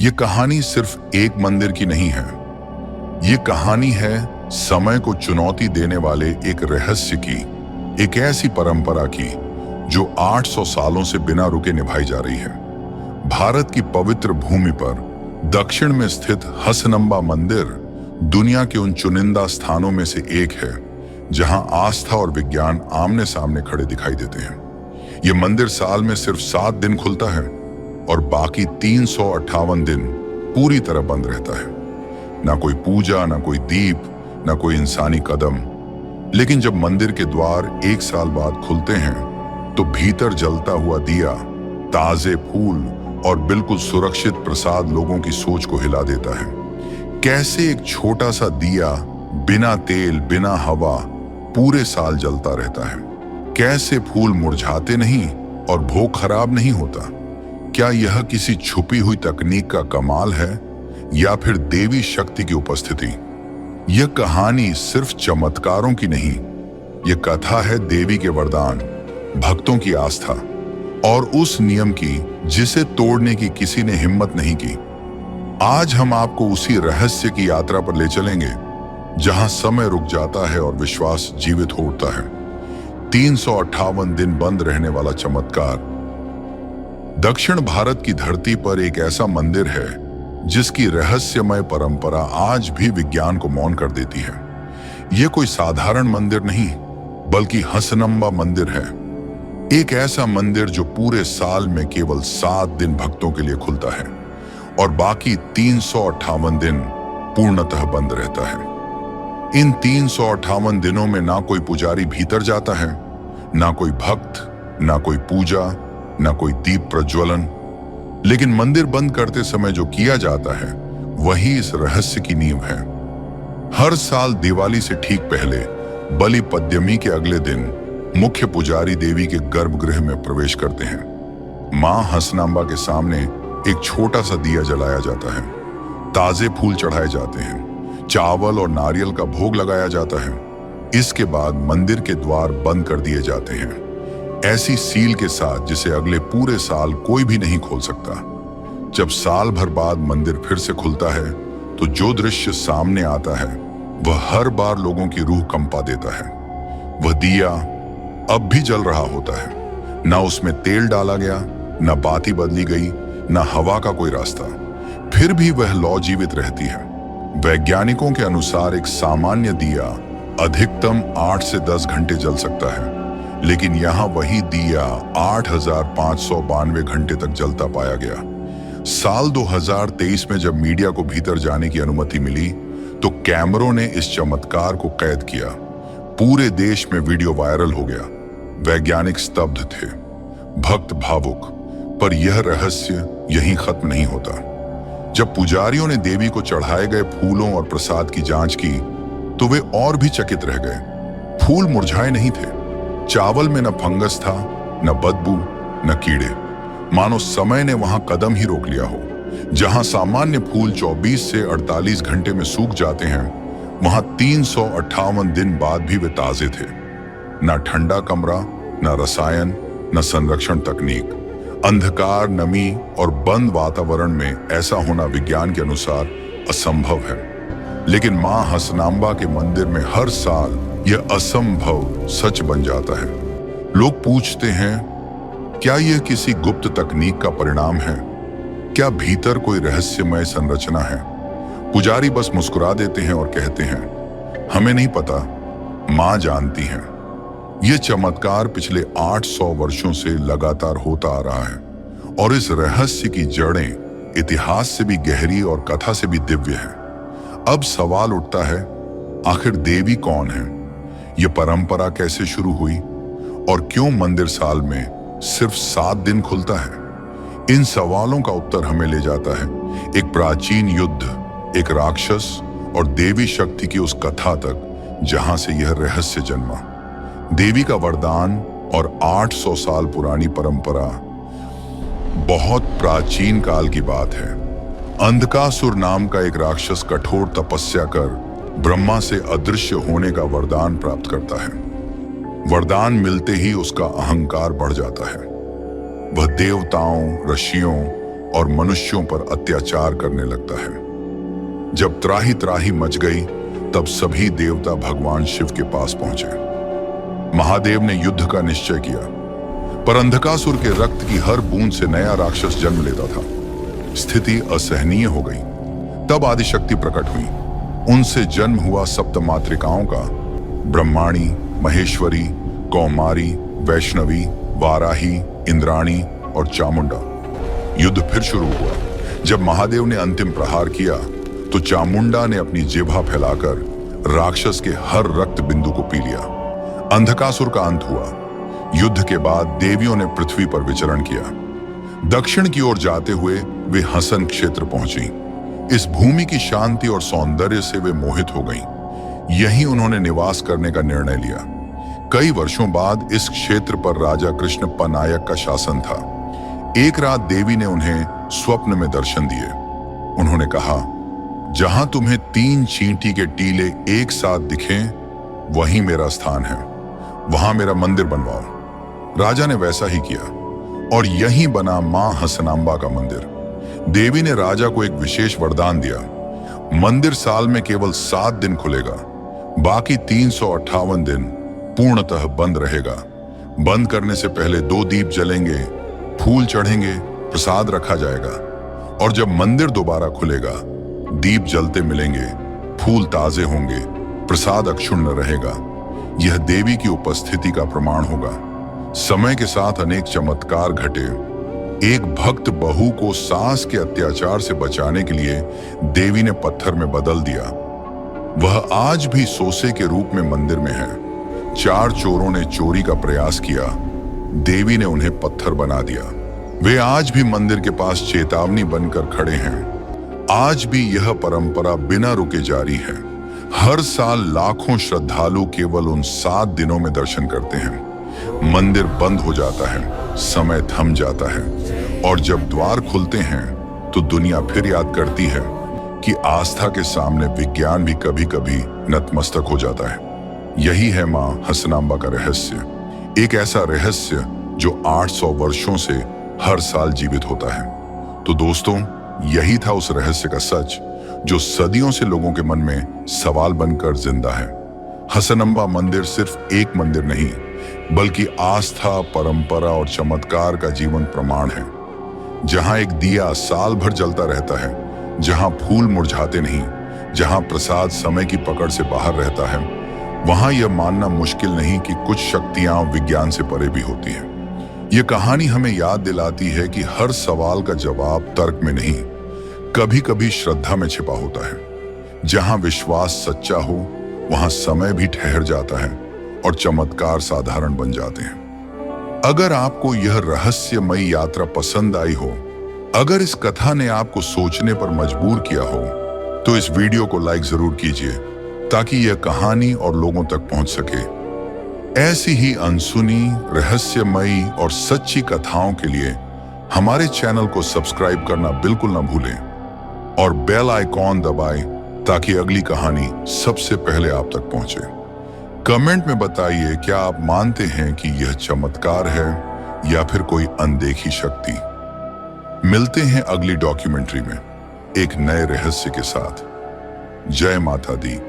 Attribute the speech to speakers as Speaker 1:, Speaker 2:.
Speaker 1: ये कहानी सिर्फ एक मंदिर की नहीं है। ये कहानी है समय को चुनौती देने वाले एक रहस्य की, एक ऐसी परंपरा की जो 800 सालों से बिना रुके निभाई जा रही है। भारत की पवित्र भूमि पर दक्षिण में स्थित हसनंबा मंदिर दुनिया के उन चुनिंदा स्थानों में से एक है जहां आस्था और विज्ञान आमने सामने खड़े दिखाई देते हैं। यह मंदिर साल में सिर्फ 7 दिन खुलता है और बाकी 358 दिन पूरी तरह बंद रहता है। ना कोई पूजा, ना कोई दीप, ना कोई इंसानी कदम। लेकिन जब मंदिर के द्वार 1 साल बाद खुलते हैं तो भीतर जलता हुआ दिया, ताजे फूल और बिल्कुल सुरक्षित प्रसाद लोगों की सोच को हिला देता है। कैसे एक छोटा सा दिया बिना तेल, बिना हवा पूरे साल जलता रहता है। कैसे फूल मुरझाते नहीं और भोग खराब नहीं होता। क्या यह किसी छुपी हुई तकनीक का कमाल है या फिर देवी शक्ति की उपस्थिति? यह कहानी सिर्फ चमत्कारों की नहीं, यह कथा है देवी के वरदान, भक्तों की आस्था और उस नियम की जिसे तोड़ने की किसी ने हिम्मत नहीं की। आज हम आपको उसी रहस्य की यात्रा पर ले चलेंगे जहां समय रुक जाता है और विश्वास जीवित हो उठता है। 358 दिन बंद रहने वाला चमत्कार। दक्षिण भारत की धरती पर एक ऐसा मंदिर है जिसकी रहस्यमय परंपरा आज भी विज्ञान को मौन कर देती है। यह कोई साधारण मंदिर नहीं, बल्कि हसनंबा मंदिर है। एक ऐसा मंदिर जो पूरे साल में केवल 7 दिन भक्तों के लिए खुलता है और बाकी 358 दिन पूर्णतः बंद रहता है। इन 358 दिनों में ना कोई पुजारी भीतर जाता है, ना कोई भक्त, ना कोई पूजा, ना कोई दीप प्रज्वलन। लेकिन मंदिर बंद करते समय जो किया जाता है वही इस रहस्य की नींव है। हर साल दिवाली से ठीक पहले बलि पद्यमी के अगले दिन मुख्य पुजारी देवी के गर्भगृह में प्रवेश करते हैं। मां हसनांबा के सामने एक छोटा सा दिया जलाया जाता है, ताजे फूल चढ़ाए जाते हैं, चावल और नारियल का भोग लगाया जाता है। इसके बाद मंदिर के द्वार बंद कर दिए जाते हैं, ऐसी सील के साथ जिसे अगले पूरे साल कोई भी नहीं खोल सकता। जब साल भर बाद मंदिर फिर से खुलता है तो जो दृश्य सामने आता है वह हर बार लोगों की रूह कंपा देता है। वह दिया अब भी जल रहा होता है, ना उसमें तेल डाला गया, ना बाती बदली गई, ना हवा का कोई रास्ता। फिर भी वह लौ जीवित रहती है। वैज्ञानिकों के अनुसार एक सामान्य दिया अधिकतम 8 से 10 घंटे जल सकता है, लेकिन यहां वही दिया 8592 घंटे तक जलता पाया गया। साल 2023 में जब मीडिया को भीतर जाने की अनुमति मिली तो कैमरों ने इस चमत्कार को कैद किया। पूरे देश में वीडियो वायरल हो गया। वैज्ञानिक स्तब्ध थे, भक्त भावुक। पर यह रहस्य यहीं खत्म नहीं होता। जब पुजारियों ने देवी को चढ़ाए गए फूलों और प्रसाद की जांच की तो वे और भी चकित रह गए। फूल मुरझाए नहीं थे, चावल में न फंगस था, न बदबू, न कीड़े। मानो समय ने वहां कदम ही रोक लिया हो। जहां सामान्य फूल 24 से 48 घंटे में सूख जाते हैं, वहां 358 दिन बाद भी वे ताजे थे। न ठंडा कमरा, न रसायन, न संरक्षण तकनीक। अंधकार, नमी और बंद वातावरण में ऐसा होना विज्ञान के अनुसार असंभव है। लेकिन मां हसनांबा के मंदिर में हर साल यह असंभव सच बन जाता है। लोग पूछते हैं, क्या यह किसी गुप्त तकनीक का परिणाम है? क्या भीतर कोई रहस्यमय संरचना है? पुजारी बस मुस्कुरा देते हैं और कहते हैं, हमें नहीं पता, मां जानती हैं। यह चमत्कार पिछले 800 वर्षों से लगातार होता आ रहा है और इस रहस्य की जड़ें इतिहास से भी गहरी और कथा से भी दिव्य है। अब सवाल उठता है, आखिर देवी कौन है? यह परंपरा कैसे शुरू हुई और क्यों मंदिर साल में सिर्फ 7 दिन खुलता है? इन सवालों का उत्तर हमें ले जाता है एक प्राचीन युद्ध, एक राक्षस और देवी शक्ति की उस कथा तक जहां से यह रहस्य जन्मा। देवी का वरदान और 800 साल पुरानी परंपरा बहुत प्राचीन काल की बात है। अंधकासुर नाम का एक राक्षस कठोर तपस्या कर ब्रह्मा से अदृश्य होने का वरदान प्राप्त करता है। वरदान मिलते ही उसका अहंकार बढ़ जाता है। वह देवताओं, ऋषियों और मनुष्यों पर अत्याचार करने लगता है। जब त्राही त्राही मच गई, तब सभी देवता भगवान शिव के पास पहुंचे। महादेव ने युद्ध का निश्चय किया, पर अंधकासुर के रक्त की हर बूंद से नया राक्षस जन्म लेता था। स्थिति असहनीय हो गई। तब आदिशक्ति प्रकट हुई। उनसे जन्म हुआ सप्तमातृकाओं का, ब्रह्माणी, महेश्वरी, कौमारी, वैष्णवी, वाराही, इंद्राणी और चामुंडा। युद्ध फिर शुरू हुआ। जब महादेव ने अंतिम प्रहार किया तो चामुंडा ने अपनी जिह्वा फैलाकर राक्षस के हर रक्त बिंदु को पी लिया। अंधकासुर का अंत हुआ। युद्ध के बाद देवियों ने पृथ्वी पर विचरण किया। दक्षिण की ओर जाते हुए वे हसन क्षेत्र पहुंची। इस भूमि की शांति और सौंदर्य से वे मोहित हो गईं। यहीं उन्होंने निवास करने का निर्णय लिया। कई वर्षों बाद इस क्षेत्र पर राजा कृष्णप्पा नायक का शासन था। एक रात देवी ने उन्हें स्वप्न में दर्शन दिए। उन्होंने कहा, जहां तुम्हें 3 चींटी के टीले एक साथ दिखें, वहीं मेरा स्थान है। वहां मेरा मंदिर बनवाओ। राजा ने वैसा ही किया और यहीं बना मां हसनांबा का मंदिर। देवी ने राजा को एक विशेष वरदान दिया। मंदिर साल में केवल 7 दिन खुलेगा, बाकी 358 दिन पूर्णतः बंद रहेगा। बंद करने से पहले 2 दीप जलेंगे, फूल चढ़ेंगे, प्रसाद रखा जाएगा और जब मंदिर दोबारा खुलेगा, दीप जलते मिलेंगे, फूल ताजे होंगे, प्रसाद अक्षुण्ण रहेगा। यह देवी की उपस्थिति का प्रमाण होगा। समय के साथ अनेक चमत्कार घटे। एक भक्त बहू को सास के अत्याचार से बचाने के लिए देवी ने पत्थर में बदल दिया। वह आज भी सोसे के रूप में मंदिर में है। 4 चोरों ने चोरी का प्रयास किया, देवी ने उन्हें पत्थर बना दिया। वे आज भी मंदिर के पास चेतावनी बनकर खड़े हैं। आज भी यह परंपरा बिना रुके जारी है। हर साल लाखों श्रद्धालु केवल उन 7 दिनों में दर्शन करते हैं। मंदिर बंद हो जाता है, समय थम जाता है और जब द्वार खुलते हैं तो दुनिया फिर याद करती है कि आस्था के सामने विज्ञान भी कभी कभी नतमस्तक हो जाता है। यही है मां हसनांबा का रहस्य, एक ऐसा रहस्य जो 800 वर्षों से हर साल जीवित होता है। तो दोस्तों, यही था उस रहस्य का सच जो सदियों से लोगों के मन में सवाल बनकर जिंदा है। हसनांबा मंदिर सिर्फ एक मंदिर नहीं, बल्कि आस्था, परंपरा और चमत्कार का जीवन प्रमाण है। जहां एक दिया साल भर जलता रहता है, जहां फूल मुरझाते नहीं, जहां प्रसाद समय की पकड़ से बाहर रहता है, वहां यह मानना मुश्किल नहीं कि कुछ शक्तियां विज्ञान से परे भी होती हैं। यह कहानी हमें याद दिलाती है कि हर सवाल का जवाब तर्क में नहीं, कभी कभी श्रद्धा में छिपा होता है। जहां विश्वास सच्चा हो, वहां समय भी ठहर जाता है और चमत्कार साधारण बन जाते हैं। अगर आपको यह रहस्यमयी यात्रा पसंद आई हो, अगर इस कथा ने आपको सोचने पर मजबूर किया हो, तो इस वीडियो को लाइक जरूर कीजिए ताकि यह कहानी और लोगों तक पहुंच सके। ऐसी ही अनसुनी, रहस्यमयी और सच्ची कथाओं के लिए हमारे चैनल को सब्सक्राइब करना बिल्कुल न भूलें और बेल आइकॉन दबाएं ताकि अगली कहानी सबसे पहले आप तक पहुंचे। कमेंट में बताइए, क्या आप मानते हैं कि यह चमत्कार है या फिर कोई अनदेखी शक्ति? मिलते हैं अगली डॉक्यूमेंट्री में एक नए रहस्य के साथ। जय माता दी।